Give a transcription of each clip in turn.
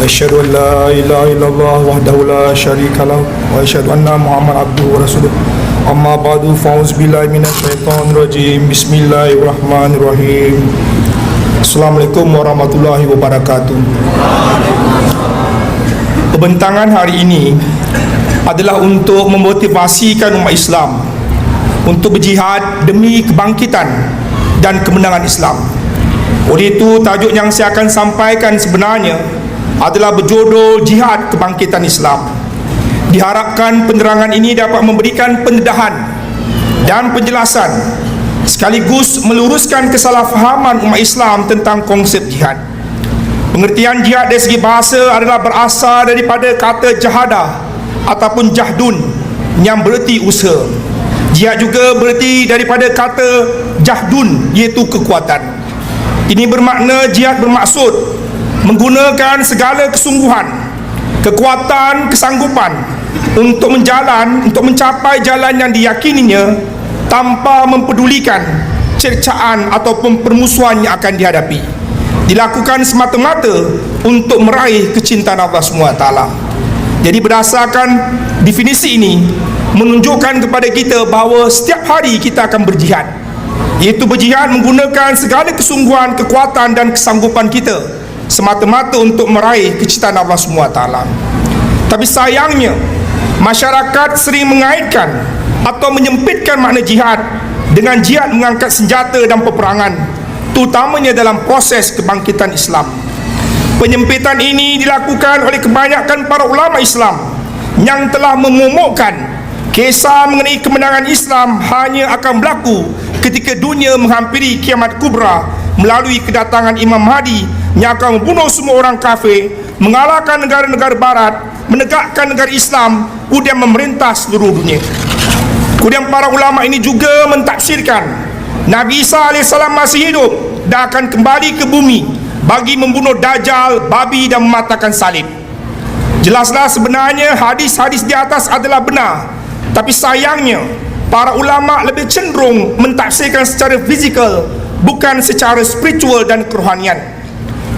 Asyhadu an la ilaha illallah wahdahu la syarika lahu wa asyhadu anna Muhammad abduhu wa rasuluh. Amma ba'du, fa'uz billahi minasyaitonir rajim. Bismillahirrahmanirrahim. Assalamualaikum warahmatullahi wabarakatuh. Pembentangan hari ini adalah untuk memotivasikan umat Islam untuk berjihad demi kebangkitan dan kemenangan Islam. Oleh itu, tajuk yang saya akan sampaikan sebenarnya adalah berjudul Jihad Kebangkitan Islam. Diharapkan penerangan ini dapat memberikan pendedahan dan penjelasan sekaligus meluruskan kesalahfahaman umat Islam tentang konsep jihad. Pengertian jihad dari segi bahasa adalah berasal daripada kata jahadah ataupun jahdun yang bererti usaha. Jihad juga bererti daripada kata jahdun, iaitu kekuatan. Ini bermakna jihad bermaksud menggunakan segala kesungguhan, kekuatan, kesanggupan untuk mencapai jalan yang diyakininya tanpa mempedulikan cercaan ataupun permusuhan yang akan dihadapi. Dilakukan semata-mata untuk meraih kecintaan Allah SWT. Jadi berdasarkan definisi ini menunjukkan kepada kita bahawa setiap hari kita akan berjihad, iaitu berjihad menggunakan segala kesungguhan, kekuatan dan kesanggupan kita semata-mata untuk meraih kecintaan Allah SWT. Tapi sayangnya masyarakat sering mengaitkan atau menyempitkan makna jihad dengan jihad mengangkat senjata dan peperangan, terutamanya dalam proses kebangkitan Islam. Penyempitan ini dilakukan oleh kebanyakan para ulama Islam yang telah memomokkan kisah mengenai kemenangan Islam hanya akan berlaku ketika dunia menghampiri kiamat kubra melalui kedatangan Imam Mahdi yang akan membunuh semua orang kafir, mengalahkan negara-negara barat, menegakkan negara Islam, kemudian memerintah seluruh dunia. Kemudian para ulama ini juga mentafsirkan Nabi Isa AS masih hidup dan akan kembali ke bumi bagi membunuh Dajjal, babi dan mematahkan salib. Jelaslah sebenarnya hadis-hadis di atas adalah benar, tapi sayangnya para ulama lebih cenderung mentafsirkan secara fizikal, bukan secara spiritual dan kerohanian.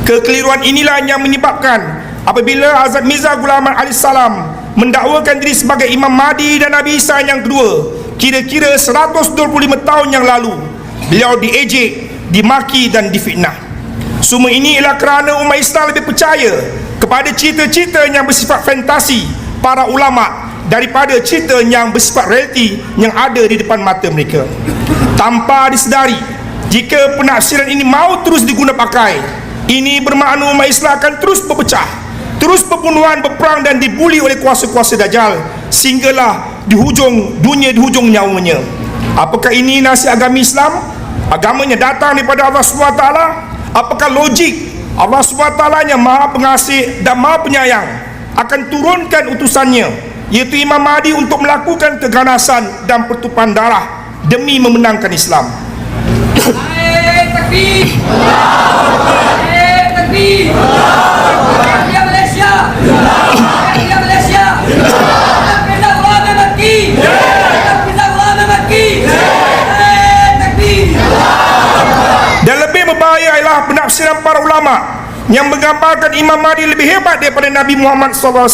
Kekeliruan inilah yang menyebabkan apabila Hazrat Mirza Ghulam Ahmad AS mendakwakan diri sebagai Imam Mahdi dan Nabi Isa yang kedua, kira-kira 125 tahun yang lalu, beliau diejek, dimaki dan difitnah. Semua ini ialah kerana umat Islam lebih percaya kepada cerita-cerita yang bersifat fantasi para ulama daripada cerita yang bersifat realiti yang ada di depan mata mereka. Tanpa disedari, jika penafsiran ini mau terus diguna pakai, ini bermakna umat Islam akan terus berpecah, terus berbunuhan, berperang dan dibuli oleh kuasa-kuasa Dajjal sehinggalah di hujung dunia, di hujung nyawanya. Apakah ini nasihat agama Islam? Agamanya datang daripada Allah SWT? Apakah logik Allah SWT yang maha pengasih dan maha penyayang akan turunkan utusannya, iaitu Imam Mahdi, untuk melakukan keganasan dan pertumpahan darah demi memenangkan Islam? Takbir! Takbir! Ya Malaysia! Ya Malaysia! Kita ulama mati! Kita ulama mati! Takbir! Dan lebih berbahaya ialah penafsiran para ulama yang menggambarkan Imam Mahdi lebih hebat daripada Nabi Muhammad SAW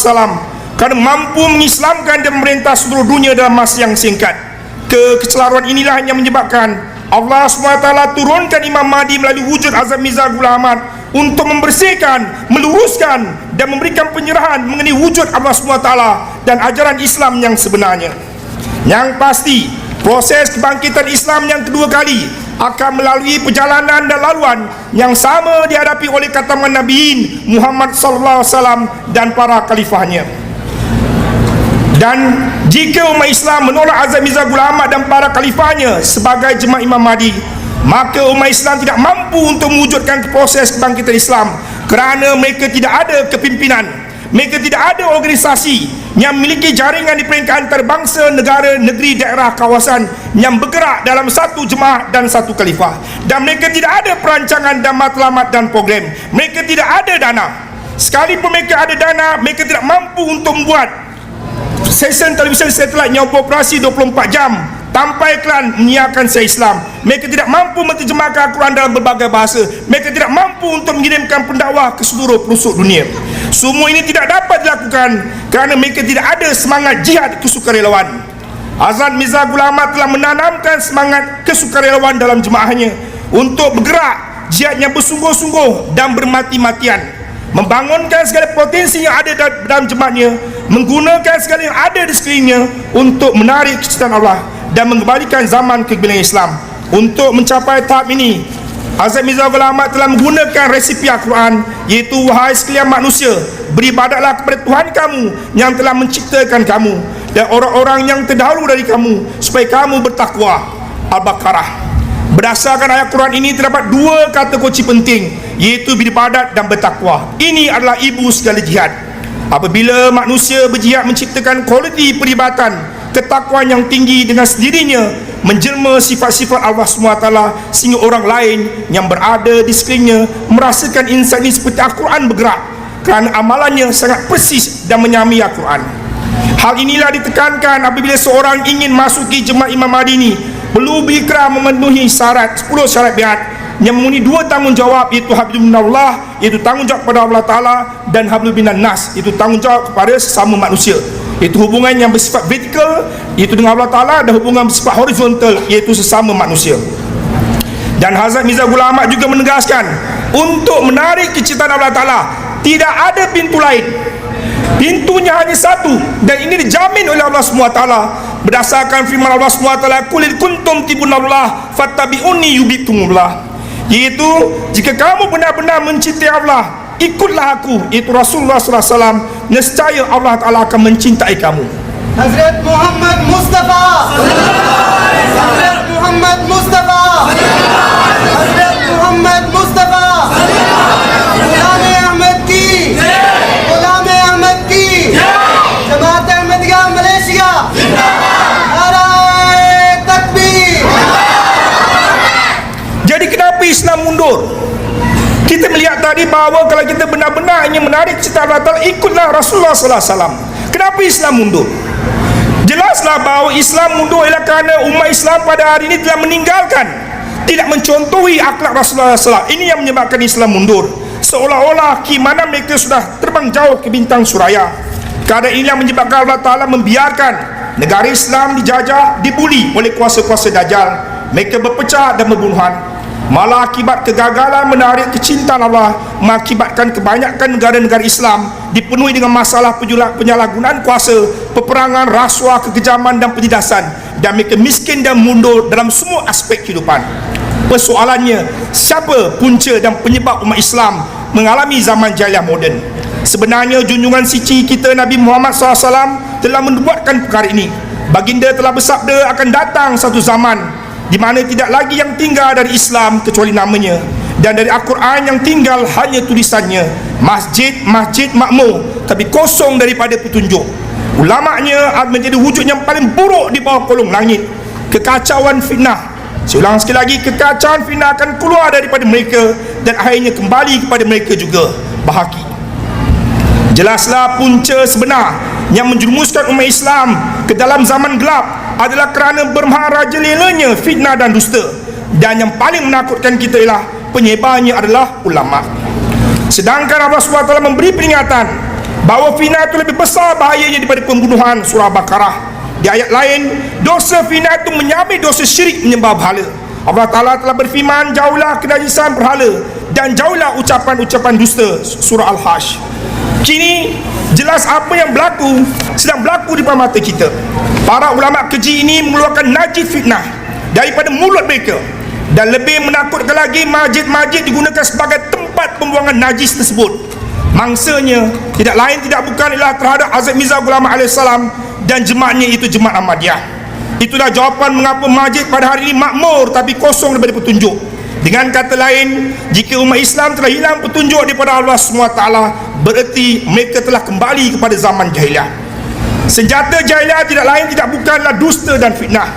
kerana mampu mengislamkan dan memerintah seluruh dunia dalam masa yang singkat. Kekecelaruan inilah yang menyebabkan Allah SWT turunkan Imam Mahdi melalui wujud Hazrat Mirza Ghulam Ahmad untuk membersihkan, meluruskan dan memberikan penyerahan mengenai wujud Allah SWT dan ajaran Islam yang sebenarnya. Yang pasti, proses kebangkitan Islam yang kedua kali akan melalui perjalanan dan laluan yang sama dihadapi oleh khataman Nabiin Muhammad SAW dan para khalifahnya. Dan jika umat Islam menolak Hazrat Mirza Ghulam Ahmad dan para khalifahnya sebagai jemaah Imam Mahdi, maka umat Islam tidak mampu untuk mewujudkan proses kebangkitan Islam kerana mereka tidak ada kepimpinan, mereka tidak ada organisasi yang memiliki jaringan di peringkat antarabangsa, negara, negeri, daerah, kawasan yang bergerak dalam satu jemaah dan satu khalifah. Dan mereka tidak ada perancangan dan matlamat dan program. Mereka tidak ada dana. Sekalipun mereka ada dana, mereka tidak mampu untuk membuat stesen televisyen satelit yang beroperasi 24 jam tanpa iklan menyiarkan siar Islam. Mereka tidak mampu menterjemahkan Al-Quran dalam berbagai bahasa. Mereka tidak mampu untuk mengirimkan pendakwah ke seluruh pelosok dunia. Semua ini tidak dapat dilakukan kerana mereka tidak ada semangat jihad kesukarelawan. Hazrat Mirza Ghulam Ahmad telah menanamkan semangat kesukarelawan dalam jemaahnya untuk bergerak jihad yang bersungguh-sungguh dan bermati-matian, membangunkan segala potensi yang ada dalam jemaahnya, menggunakan segala yang ada di sekelilingnya untuk menarik kecintaan Allah dan mengembalikan zaman kegemilangan Islam. Untuk mencapai tahap ini, Hazrat Mirza Ghulam Ahmad telah menggunakan resipi Al-Quran, iaitu wahai sekalian manusia, beribadahlah kepada Tuhan kamu yang telah menciptakan kamu dan orang-orang yang terdahulu dari kamu supaya kamu bertakwa. Al-Baqarah. Berdasarkan ayat Quran ini terdapat dua kata kunci penting, iaitu beribadat dan bertakwa. Ini adalah ibu segala jihad. Apabila manusia berjihad menciptakan kualiti peribadatan, ketakwaan yang tinggi, dengan sendirinya menjelma sifat-sifat Allah SWT, sehingga orang lain yang berada di sekelilingnya merasakan insan ini seperti Al-Quran bergerak kerana amalannya sangat persis dan menyamai Al-Quran. Hal inilah ditekankan apabila seorang ingin masuki jemaah Imam Mahdi ini, perlu berikrar memenuhi syarat 10 syarat biat yang memenuhi dua tanggungjawab, iaitu hablum minallah, iaitu tanggungjawab kepada Allah Ta'ala, dan hablum minan nas, iaitu tanggungjawab kepada sesama manusia, iaitu hubungan yang bersifat vertikal, iaitu dengan Allah Ta'ala, dan hubungan bersifat horizontal, iaitu sesama manusia. Dan Hazrat Mirza Ghulam Ahmad juga menegaskan, untuk menarik kecintaan Allah Ta'ala tidak ada pintu lain, pintunya hanya satu, dan ini dijamin oleh Allah SWT berdasarkan firman Allah SWT, qul kuntum tibunallah fattabi'uni yubikumullah, iaitu jika kamu benar-benar mencintai Allah, ikutlah aku, iaitu Rasulullah SAW, nescaya Allah Ta'ala akan mencintai kamu. Hazrat Muhammad Mustafa, Hazrat Muhammad Mustafa, Hazrat Muhammad Mustafa, Ghulam Ahmad ki, Ghulam Ahmad ki, Jamaat Ahmadiyah Malaysia, Narai Takbir. Jadi kenapa Islam mundur? Kita melihat tadi bahawa kalau kita benar-benar ingin menarik cita Allah Ta'ala, ikutlah Rasulullah SAW. Kenapa Islam mundur? Jelaslah bahawa Islam mundur ialah kerana umat Islam pada hari ini telah meninggalkan, tidak mencontohi akhlak Rasulullah SAW. Ini yang menyebabkan Islam mundur. Seolah-olah mana mereka sudah terbang jauh ke bintang Suraya. Keadaan ini yang menyebabkan Allah Ta'ala membiarkan negara Islam dijajah, dibuli oleh kuasa-kuasa Dajjal. Mereka berpecah dan berbunuhan. Malah akibat kegagalan menarik kecintaan Allah, mengakibatkan kebanyakan negara-negara Islam dipenuhi dengan masalah penyalahgunaan kuasa, peperangan, rasuah, kekejaman dan penindasan, dan mereka miskin dan mundur dalam semua aspek kehidupan. Persoalannya, siapa punca dan penyebab umat Islam mengalami zaman jahiliah moden? Sebenarnya junjungan suci kita Nabi Muhammad SAW telah membuatkan perkara ini. Baginda telah bersabda, akan datang satu zaman di mana tidak lagi yang tinggal dari Islam kecuali namanya, dan dari Al-Quran yang tinggal hanya tulisannya. Masjid makmur tapi kosong daripada petunjuk. Ulama'nya menjadi wujud yang paling buruk di bawah kolong langit. Kekacauan fitnah, saya ulang sekali lagi, kekacauan fitnah akan keluar daripada mereka dan akhirnya kembali kepada mereka juga. Bahaki. Jelaslah punca sebenar yang menjerumuskan umat Islam ke dalam zaman gelap adalah kerana bermaharajalelanya fitnah dan dusta, dan yang paling menakutkan kita ialah penyebarnya adalah ulama. Sedangkan Allah SWT memberi peringatan bahawa fitnah itu lebih besar bahayanya daripada pembunuhan. Surah Baqarah. Di ayat lain, dosa fitnah itu menyamai dosa syirik menyembah berhala. Allah Ta'ala telah berfirman, jauhlah kenajisan berhala dan jauhlah ucapan-ucapan dusta. Surah Al-Hajj. Kini jelas apa yang sedang berlaku di depan mata kita. Para ulama keji ini mengeluarkan najis fitnah daripada mulut mereka, dan lebih menakutkan lagi, masjid-masjid digunakan sebagai tempat pembuangan najis tersebut. Mangsanya tidak lain tidak bukan ialah terhadap Hazrat Mirza Ghulam Ahmad AS dan jemaahnya, itu Jemaat Ahmadiyah. Itulah jawapan mengapa masjid pada hari ini makmur tapi kosong daripada petunjuk. Dengan kata lain, jika umat Islam telah hilang petunjuk daripada Allah SWT, bererti mereka telah kembali kepada zaman jahiliah. Senjata jahiliah tidak lain tidak bukanlah dusta dan fitnah.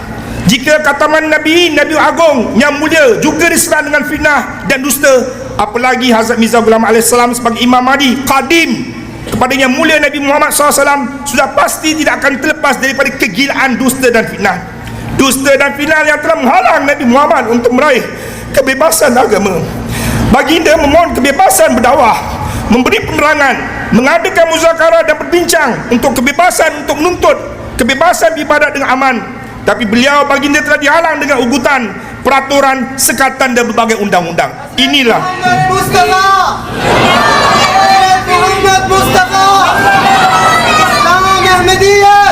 Jika kataman Nabi Agung yang mulia juga diserang dengan fitnah dan dusta, apalagi Hazrat Mirza Ghulam Ahmad AS sebagai Imam Mahdi qadim kepada yang mulia Nabi Muhammad SAW, sudah pasti tidak akan terlepas daripada kegilaan dusta dan fitnah. Dusta dan fitnah yang telah menghalang Nabi Muhammad untuk meraih kebebasan agama. Baginda memohon kebebasan berdakwah, memberi penerangan, mengadakan muzakarah dan berbincang untuk kebebasan untuk menuntut kebebasan beribadat dengan aman. Tapi beliau baginda telah dihalang dengan ugutan, peraturan, sekatan dan berbagai undang-undang. Inilah Muhammad Mustafa. Muhammad Mustafa. Islam Ahmadiyyah.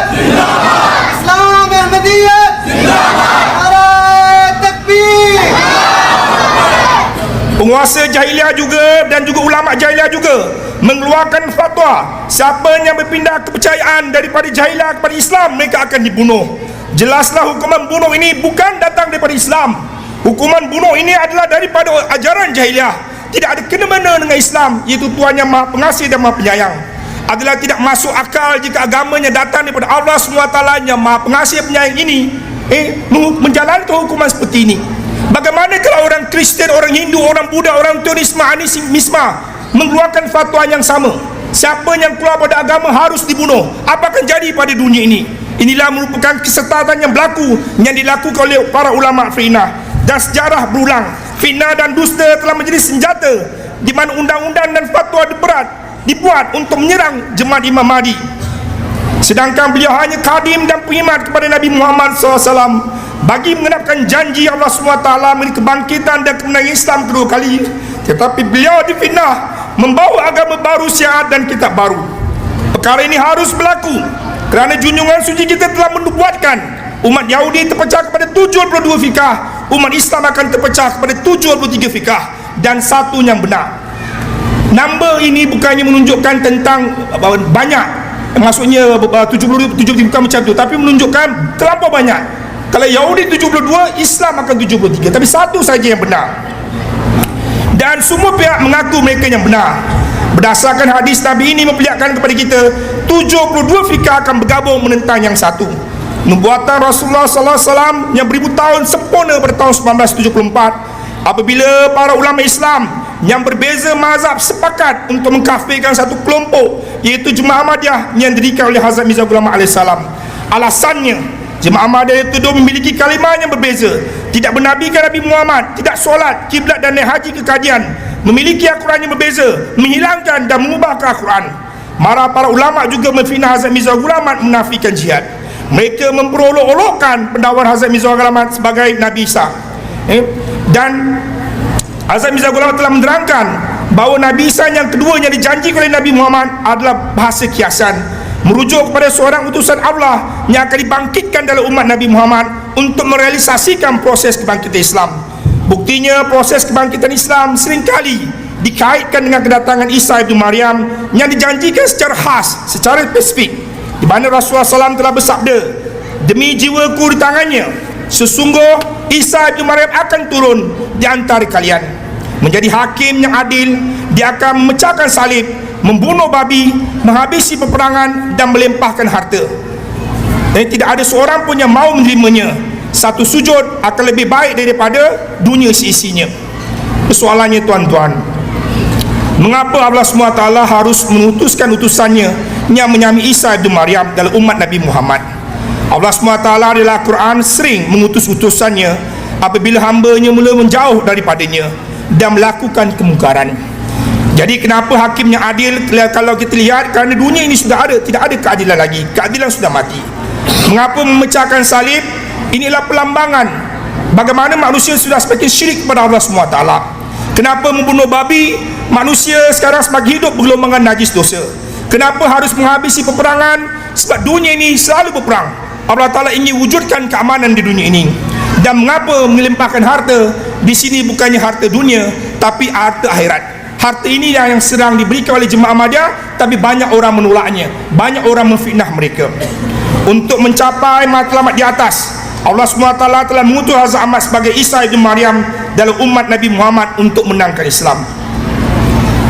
Islam Ahmadiyyah. Narai takbir. penguasa jahiliah juga dan juga ulama jahiliah juga mengeluarkan fatwa, siapa yang berpindah kepercayaan daripada jahiliah kepada Islam, mereka akan dibunuh. Jelaslah hukuman bunuh ini bukan datang daripada Islam. Hukuman bunuh ini adalah daripada ajaran jahiliah, tidak ada kena-mena dengan Islam, iaitu Tuhan yang Maha Pengasih dan Maha Penyayang. Adalah tidak masuk akal jika agamanya datang daripada Allah SWT yang Maha Pengasih dan Penyayang ini menjalankan hukuman seperti ini. Bagaimana kalau orang Kristian, orang Hindu, orang Buddha, orang terorisme, animisma mengeluarkan fatwa yang sama? Siapa yang keluar pada agama harus dibunuh. Apa akan jadi pada dunia ini? Inilah merupakan kesesatan yang berlaku, yang dilakukan oleh para ulama fitnah, dan sejarah berulang. Fitnah dan dusta telah menjadi senjata di mana undang-undang dan fatwa berat dibuat untuk menyerang jemaat Imam Mahdi, sedangkan beliau hanya khadim dan pengikmat kepada Nabi Muhammad SAW bagi mengenapkan janji Allah SWT mengenai kebangkitan dan kemenangan Islam kedua kali. Tetapi beliau difitnah membawa agama baru, syiar dan kitab baru. Perkara ini harus berlaku kerana junjungan suci kita telah menubuatkan umat Yahudi terpecah kepada 72 fikah, umat Islam akan terpecah kepada 73 fikah dan satu yang benar. Number ini bukannya menunjukkan tentang banyak, maksudnya 70 bukan macam tu, tapi menunjukkan terlampau banyak. Kalau Yahudi 72, Islam akan 73, tapi satu saja yang benar. Dan semua pihak mengaku mereka yang benar. Berdasarkan hadis Nabi ini memperlihatkan kepada kita 72 fikah akan bergabung menentang yang satu. Nubuatan Rasulullah SAW yang beribu tahun sempurna pada tahun 1974 apabila para ulama Islam yang berbeza mazhab sepakat untuk mengkafirkan satu kelompok, iaitu Jemaah Ahmadiyah yang didirikan oleh Hazrat Mirza Ghulam Ahmad AS. Alasannya, Jemaah Ahmadiyah itu memiliki kalimah yang berbeza, tidak menabikan Nabi Muhammad, tidak solat, kiblat dan naik haji ke kajian, memiliki Al-Quran yang berbeza, menghilangkan dan mengubah ke Al-Quran. Marah para ulama juga memfitnah Hazrat Mirza Ghulam Ahmad menafikan jihad. Mereka memperolok-olokkan pendakwa Hazrat Mirza Ghulam Ahmad sebagai Nabi Isa. Dan Hazrat Mirza Ghulam Ahmad telah menerangkan bahawa Nabi Isa yang kedua yang dijanjikan oleh Nabi Muhammad adalah bahasa kiasan, merujuk kepada seorang utusan Allah yang akan dibangkitkan dalam umat Nabi Muhammad untuk merealisasikan proses kebangkitan Islam. Buktinya proses kebangkitan Islam seringkali dikaitkan dengan kedatangan Isa ibn Maryam yang dijanjikan secara khas, secara spesifik, di mana Rasulullah SAW telah bersabda, demi jiwaku di tangannya, sesungguh Isa ibn Maryam akan turun di antara kalian, menjadi hakim yang adil. Dia akan memecahkan salib, membunuh babi, menghabisi peperangan dan melimpahkan harta. Dan tidak ada seorang pun yang mau menerimanya. Satu sujud akan lebih baik daripada dunia seisinya. Persoalannya tuan-tuan, mengapa Allah SWT harus mengutuskan utusannya yang menyamai Isa ibn Maryam dalam umat Nabi Muhammad? Allah SWT dalam Al-Quran sering mengutus utusannya apabila hambanya mula menjauh daripadanya dan melakukan kemungkaran. Jadi kenapa hakim yang adil? Kalau kita lihat, kerana dunia ini sudah ada, tidak ada keadilan lagi, keadilan sudah mati. Mengapa memecahkan salib? Inilah pelambangan bagaimana manusia sudah semakin syirik kepada Allah SWT. Kenapa membunuh babi? Manusia sekarang semakin hidup bergelombangan najis dosa. Kenapa harus menghabisi peperangan? Sebab dunia ini selalu berperang. Allah Ta'ala ingin wujudkan keamanan di dunia ini. Dan mengapa melimpahkan harta? Di sini bukannya harta dunia, tapi harta akhirat. Harta ini yang sedang diberikan oleh Jemaah Ahmadiyah, tapi banyak orang menolaknya, banyak orang memfitnah mereka. Untuk mencapai matlamat di atas, Allah SWT telah mengutus Hazrat Ahmad sebagai Isa ibn Maryam dalam umat Nabi Muhammad untuk menangkan Islam.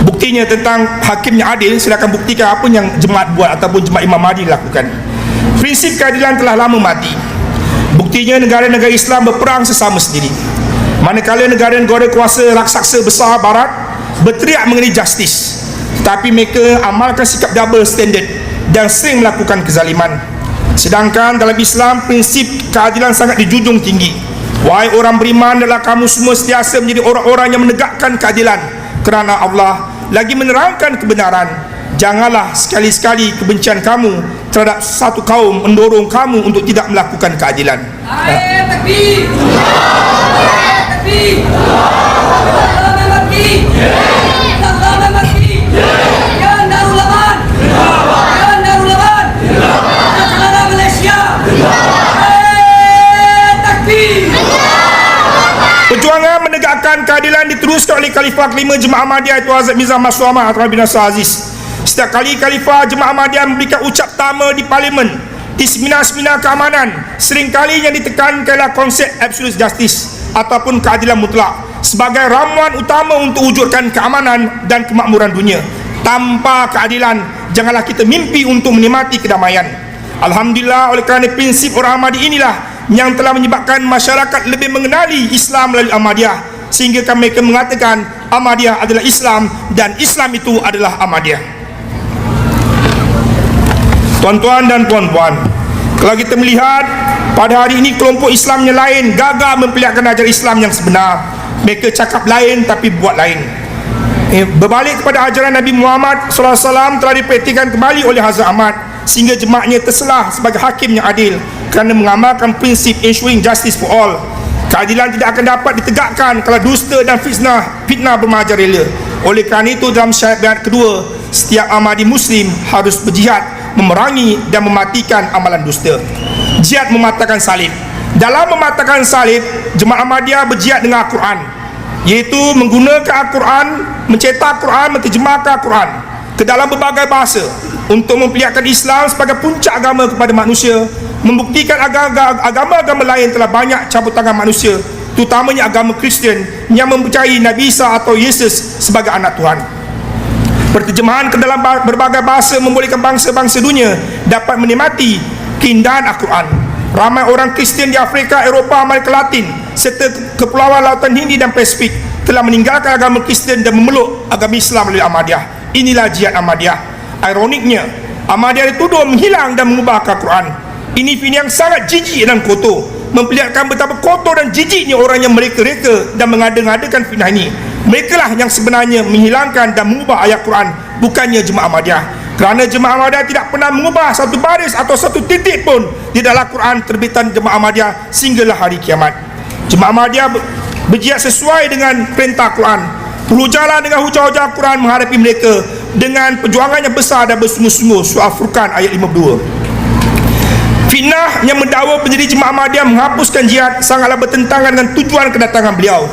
Buktinya tentang hakim yang adil, saya akan buktikan apa yang jemaat buat ataupun jemaat Imam Mahdi lakukan. Prinsip keadilan telah lama mati. Buktinya negara-negara Islam berperang sesama sendiri, manakala negara-negara kuasa raksasa besar barat berteriak mengenai justice, tetapi mereka amalkan sikap double standard dan sering melakukan kezaliman. Sedangkan dalam Islam prinsip keadilan sangat dijunjung tinggi. Wahai orang beriman, adalah kamu semua sentiasa menjadi orang-orang yang menegakkan keadilan, kerana Allah lagi menerangkan kebenaran. Janganlah sekali-sekali kebencian kamu terhadap satu kaum mendorong kamu untuk tidak melakukan keadilan. Ae takbir. Ae takbir. Salam mati. Salam mati. Ya Darul Aman. Ya Darul Aman. Salam Malaysia. Ae takbir. Perjuangan menegakkan keadilan diteruskan oleh Khalifah kelima Jemaah Ahmadiyah Tuan Hazrat Mirza Masrur Ahmad Tuan bin Nasir Aziz. Setiap kali Khalifah Jemaah Ahmadiyah memberikan ucap pertama di parlimen, di seminar-seminar keamanan, seringkali yang ditekankanlah konsep absolute justice ataupun keadilan mutlak sebagai ramuan utama untuk wujudkan keamanan dan kemakmuran dunia. Tanpa keadilan, janganlah kita mimpi untuk menikmati kedamaian. Alhamdulillah, oleh kerana prinsip orang Ahmadi inilah yang telah menyebabkan masyarakat lebih mengenali Islam melalui Ahmadiyah, sehingga mereka mengatakan Ahmadiyah adalah Islam dan Islam itu adalah Ahmadiyah. Tuan-tuan dan puan-puan, kalau kita melihat pada hari ini kelompok Islam yang lain gagal memperlihatkan ajaran Islam yang sebenar. Mereka cakap lain tapi buat lain. Berbalik kepada ajaran Nabi Muhammad SAW telah dipraktikkan kembali oleh Hazrat Ahmad, sehingga jemaahnya terselah sebagai hakim yang adil kerana mengamalkan prinsip ensuring justice for all. Keadilan tidak akan dapat ditegakkan kalau dusta dan fitnah bermerajalela. Oleh kerana itu, dalam syariat kedua, setiap Ahmadi Muslim harus berjihad memerangi dan mematikan amalan dusta. Jihad mematahkan salib. Dalam mematahkan salib, Jemaah Ahmadiyah berjihad dengan Al-Quran, iaitu menggunakan Al-Quran, mencetak Al-Quran, menterjemahkan Al-Quran ke dalam berbagai bahasa untuk memperlihatkan Islam sebagai puncak agama kepada manusia, membuktikan agama-agama lain telah banyak cabut tangan manusia, terutamanya agama Kristian yang mempercayai Nabi Isa atau Yesus sebagai anak Tuhan. Perterjemahan ke dalam berbagai bahasa membolehkan bangsa-bangsa dunia dapat menikmati keindahan Al-Quran. Ramai orang Kristian di Afrika, Eropah, Amerika Latin serta Kepulauan Lautan Hindi dan Pasifik telah meninggalkan agama Kristian dan memeluk agama Islam melalui Ahmadiyah. Inilah jihad Ahmadiyah. Ironiknya, Ahmadiyah dituduh menghilang dan mengubah Al-Quran. Ini film yang sangat jijik dan kotor, memperlihatkan betapa kotor dan jijiknya orang yang mereka-reka dan mengada-ngadakan fitnah ini. Mereka lah yang sebenarnya menghilangkan dan mengubah ayat Quran, bukannya Jemaah Ahmadiyah. Kerana Jemaah Ahmadiyah tidak pernah mengubah satu baris atau satu titik pun di dalam Quran terbitan Jemaah Ahmadiyah sehinggalah hari kiamat. Jemaah Ahmadiyah berjihad sesuai dengan perintah Quran. Berhujalah dengan hujah-hujah Quran menghadapi mereka dengan perjuangan yang besar dan bersungguh-sungguh. Surah Furqan ayat 52. Fitnah yang mendakwa pendiri Jemaah Ahmadiyah menghapuskan jihad sangatlah bertentangan dengan tujuan kedatangan beliau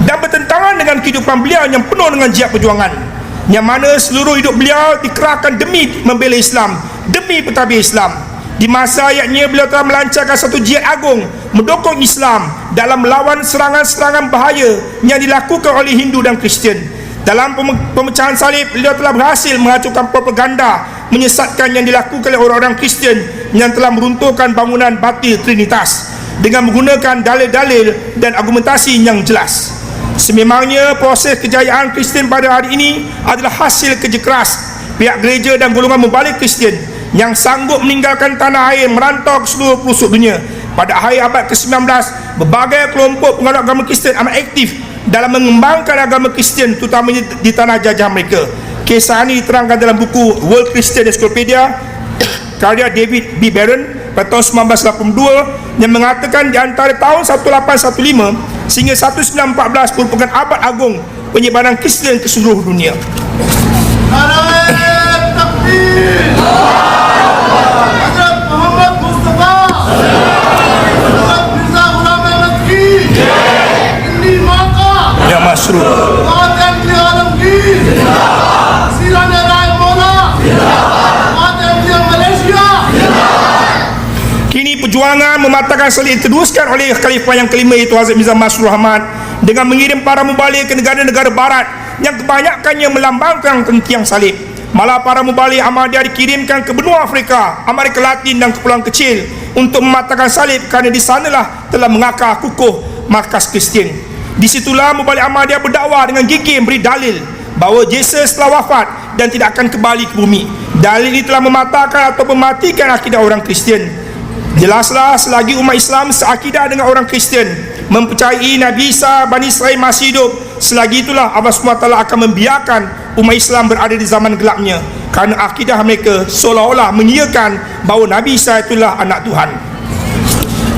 dan bertentangan dengan kehidupan beliau yang penuh dengan jihad perjuangan, yang mana seluruh hidup beliau dikerahkan demi membela Islam, demi pentadbir Islam. Di masa ayatnya, beliau telah melancarkan satu jihad agung mendukung Islam dalam melawan serangan-serangan bahaya yang dilakukan oleh Hindu dan Kristian. Dalam pemecahan salib, beliau telah berhasil menghancurkan propaganda menyesatkan yang dilakukan oleh orang-orang Kristian yang telah meruntuhkan bangunan batil Trinitas dengan menggunakan dalil-dalil dan argumentasi yang jelas. Sememangnya proses kejayaan Kristian pada hari ini adalah hasil kerja keras pihak gereja dan golongan mubalik Kristian yang sanggup meninggalkan tanah air merantau ke seluruh pelosok dunia. Pada akhir abad ke-19, berbagai kelompok penganut agama Kristian amat aktif dalam mengembangkan agama Kristian, terutamanya di tanah jajah mereka. Kisah ini diterangkan dalam buku World Christian Encyclopedia karya David B. Barron pada tahun 1982 yang mengatakan di antara tahun 1815 sehingga 1914 merupakan abad agung penyebaran Kristian ke seluruh dunia. Narae takbir. Hazrat Muhammad Mustafa. Hazrat Mirza Ghulam Ahmad ki. Indi maka. Ya Masrur. Watan li alam ki. Sirana Rai Mola. Watan li Malaysia. Kini perjuangan mematahkan salib diteruskan oleh Khalifah yang kelima, iaitu Hazrat Mirza Masrur Ahmad, dengan mengirim para mubalik ke negara-negara barat yang kebanyakannya melambangkan tiang salib. Malah para mubalik Ahmadiyah dikirimkan ke benua Afrika, Amerika Latin dan kepulauan kecil untuk mematahkan salib kerana di sanalah telah mengakar kukuh markas Kristian. Disitulah mubalik Ahmadiyah berdakwah dengan gigih memberi dalil bahawa Yesus telah wafat dan tidak akan kembali ke bumi. Dalil ini telah mematahkan atau mematikan akidah orang Kristian. Jelaslah selagi umat Islam seakidah dengan orang Kristian, mempercayai Nabi Isa Bani Israel masih hidup, selagi itulah Allah SWT akan membiarkan umat Islam berada di zaman gelapnya, kerana akidah mereka seolah-olah mengiyakan bahawa Nabi Isa itulah anak Tuhan.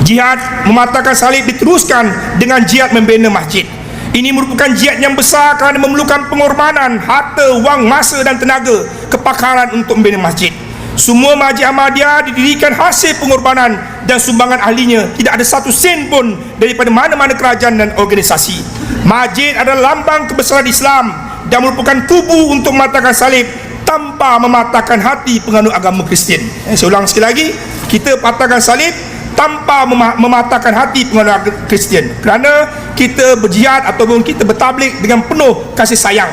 Jihad mematahkan salib diteruskan dengan jihad membina masjid. Ini merupakan jihad yang besar kerana memerlukan pengorbanan harta, wang, masa dan tenaga kepakaran untuk membina masjid. Semua masjid Ahmadiyah didirikan hasil pengorbanan dan sumbangan ahlinya. Tidak ada satu sen pun daripada mana-mana kerajaan dan organisasi. Masjid adalah lambang kebesaran Islam dan merupakan tubuh untuk mematahkan salib tanpa mematahkan hati penganut agama Kristian. Saya ulang sekali lagi, kita patahkan salib tanpa mematahkan hati penganut agama Kristian, kerana kita berjihad ataupun kita bertablik dengan penuh kasih sayang.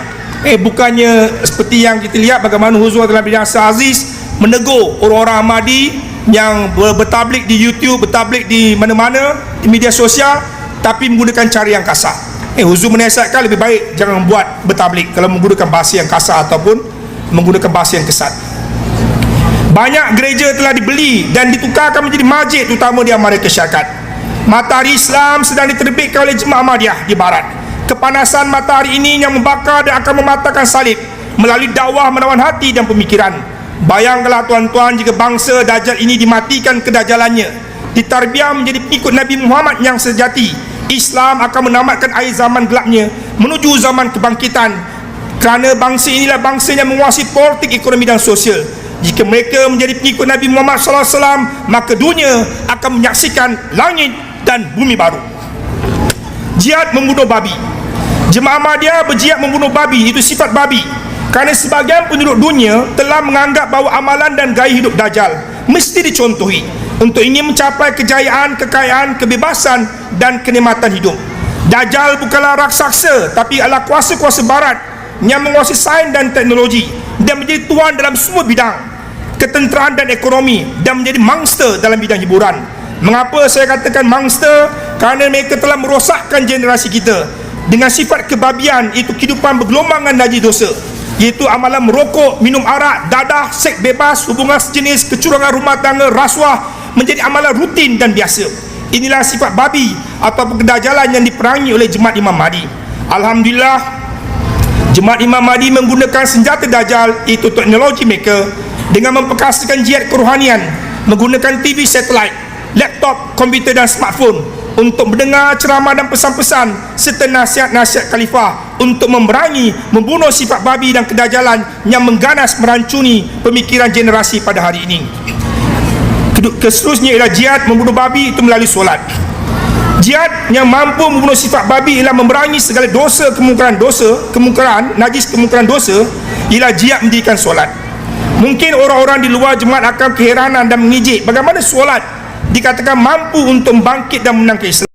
Bukannya seperti yang kita lihat bagaimana Huzur dalam bidang Aziz menegur orang-orang Ahmadi yang bertablik di YouTube, bertablik di mana-mana di media sosial, tapi menggunakan cara yang kasar. Huzur menasihatkan lebih baik jangan buat bertablik kalau menggunakan bahasa yang kasar ataupun menggunakan bahasa yang kesat. Banyak gereja telah dibeli dan ditukarkan menjadi masjid, terutama di Amerika Syarikat. Matahari Islam sedang diterbitkan oleh Jemaah Ahmadiyah di Barat. Kepanasan matahari ini yang membakar dan akan mematahkan salib melalui dakwah menawan hati dan pemikiran. Bayangkanlah tuan-tuan, jika bangsa Dajjal ini dimatikan kedajalannya, ditarbiah menjadi pengikut Nabi Muhammad yang sejati, Islam akan menamatkan akhir zaman gelapnya menuju zaman kebangkitan, kerana bangsa inilah bangsa yang menguasai politik, ekonomi dan sosial. Jika mereka menjadi pengikut Nabi Muhammad SAW, maka dunia akan menyaksikan langit dan bumi baru. Jihad membunuh babi. Jemaah Ahmadiyah berjihad membunuh babi, itu sifat babi, kerana sebahagian penduduk dunia telah menganggap bahawa amalan dan gaya hidup Dajjal mesti dicontohi untuk ingin mencapai kejayaan, kekayaan, kebebasan dan kenikmatan hidup. Dajjal bukanlah raksasa, tapi adalah kuasa-kuasa barat yang menguasai sains dan teknologi dan menjadi tuan dalam semua bidang ketenteraan dan ekonomi, dan menjadi mangster dalam bidang hiburan. Mengapa saya katakan mangster? Kerana mereka telah merosakkan generasi kita dengan sifat kebabian, iaitu kehidupan bergelombangan najis dosa, iaitu amalan merokok, minum arak, dadah, seks bebas, hubungan sejenis, kecurangan rumah tangga, rasuah menjadi amalan rutin dan biasa. Inilah sifat babi atau kedajalan yang diperangi oleh Jemaat Imam Mahdi. Alhamdulillah, Jemaat Imam Mahdi menggunakan senjata Dajjal, iaitu teknologi mereka, dengan memperkasakan jihad kerohanian, menggunakan TV satelit, laptop, komputer dan smartphone untuk mendengar ceramah dan pesan-pesan serta nasihat-nasihat khalifah untuk memerangi, membunuh sifat babi dan kedajalan yang mengganas merancuni pemikiran generasi pada hari ini. Seterusnya ialah jihad membunuh babi itu melalui solat. Jihad yang mampu membunuh sifat babi ialah memerangi segala dosa, kemungkaran, najis, kemungkaran dosa, ialah jihad mendirikan solat. Mungkin orang-orang di luar jemaat akan keheranan dan mengejek bagaimana solat dikatakan mampu untuk membangkit dan menangkan Islam.